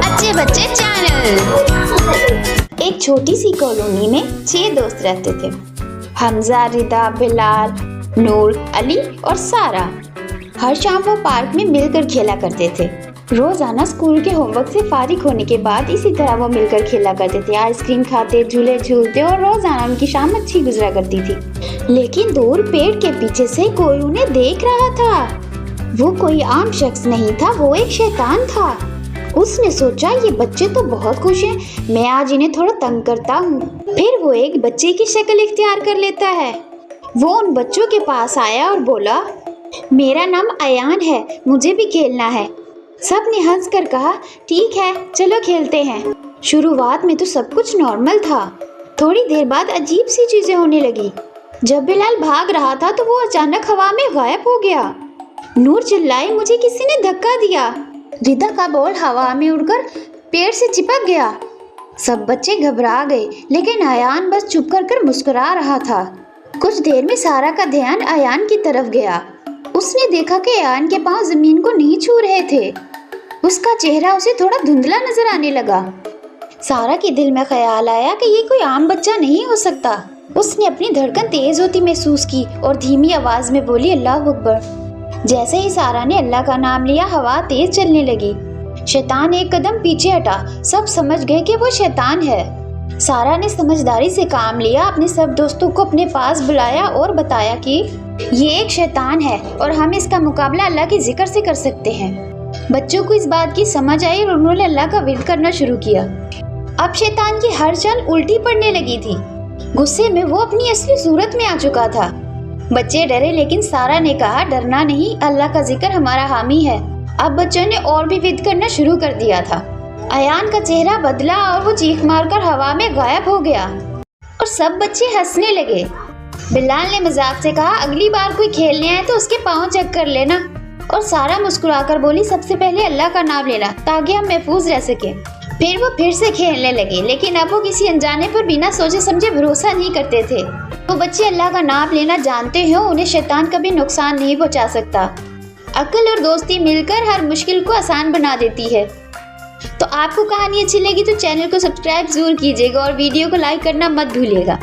अच्छे बच्चे चैनल। एक छोटी सी कॉलोनी में 6 दोस्त रहते थे। हमजा, रिदा, बिलाल, नूर, अली और सारा। हर शाम वो पार्क में मिलकर खेला करते थे। रोजाना स्कूल के होमवर्क से फारिग होने के बाद इसी तरह वो मिलकर खेला करते थे। आइसक्रीम खाते, झूले झूलते और रोजाना उनकी शाम अच्छी गुजरा करती थी। लेकिन दूर पेड़ के पीछे से कोई उन्हें देख रहा था। वो कोई आम शख्स नहीं था, वो एक शैतान था। उसने सोचा ये बच्चे तो बहुत खुश हैं, मैं आज इन्हें थोड़ा तंग करता हूँ। फिर वो एक बच्चे की शक्ल इख्तियार कर लेता है। वो उन बच्चों के पास आया और बोला, मेरा नाम अयान है, मुझे भी खेलना है। सब ने हंस कर कहा, ठीक है चलो खेलते हैं। शुरुआत में तो सब कुछ नॉर्मल था। थोड़ी देर बाद अजीब सी चीजें होने लगी। जब बिलाल भाग रहा था तो वो अचानक हवा में गायब हो गया। नूर चिल्लाई, मुझे किसी ने धक्का दिया। रिदा का बॉल हवा में उड़कर पेड़ से चिपक गया। सब बच्चे घबरा गए, लेकिन अयान बस चुप कर मुस्कुरा रहा था। कुछ देर में सारा का ध्यान अयान की तरफ गया। उसने देखा कि अयान के पांव जमीन को नहीं छू रहे थे। उसका चेहरा उसे थोड़ा धुंधला नजर आने लगा। सारा के दिल में ख्याल आया कि ये कोई आम बच्चा नहीं हो सकता। उसने अपनी धड़कन तेज होती महसूस की और धीमी आवाज में बोली, अल्लाह अकबर। जैसे ही सारा ने अल्लाह का नाम लिया, हवा तेज चलने लगी। शैतान एक कदम पीछे हटा। सब समझ गए कि वो शैतान है। सारा ने समझदारी से काम लिया, अपने सब दोस्तों को अपने पास बुलाया और बताया कि ये एक शैतान है और हम इसका मुकाबला अल्लाह के जिक्र से कर सकते हैं। बच्चों को इस बात की समझ आई और उन्होंने अल्लाह का विर्द करना शुरू किया। अब शैतान की हर चाल उल्टी पड़ने लगी थी। गुस्से में वो अपनी असली सूरत में आ चुका था। बच्चे डरे, लेकिन सारा ने कहा, डरना नहीं, अल्लाह का जिक्र हमारा हामी है। अब बच्चों ने और भी विद करना शुरू कर दिया था। अयान का चेहरा बदला और वो चीख मारकर हवा में गायब हो गया और सब बच्चे हंसने लगे। बिलाल ने मजाक से कहा, अगली बार कोई खेलने आए तो उसके पाँव चेक कर लेना। और सारा मुस्कुराकर बोली, सबसे पहले अल्लाह का नाम लेना ताकि हम महफूज रह सके। फिर वो फिर से खेलने लगे, लेकिन अब वो किसी अनजाने पर बिना सोचे समझे भरोसा नहीं करते थे। वो बच्चे अल्लाह का नाम लेना जानते हो, उन्हें शैतान कभी नुकसान नहीं पहुंचा सकता। अक्ल और दोस्ती मिलकर हर मुश्किल को आसान बना देती है। तो आपको कहानी अच्छी लगी तो चैनल को सब्सक्राइब जरूर कीजिएगा और वीडियो को लाइक करना मत भूलिएगा।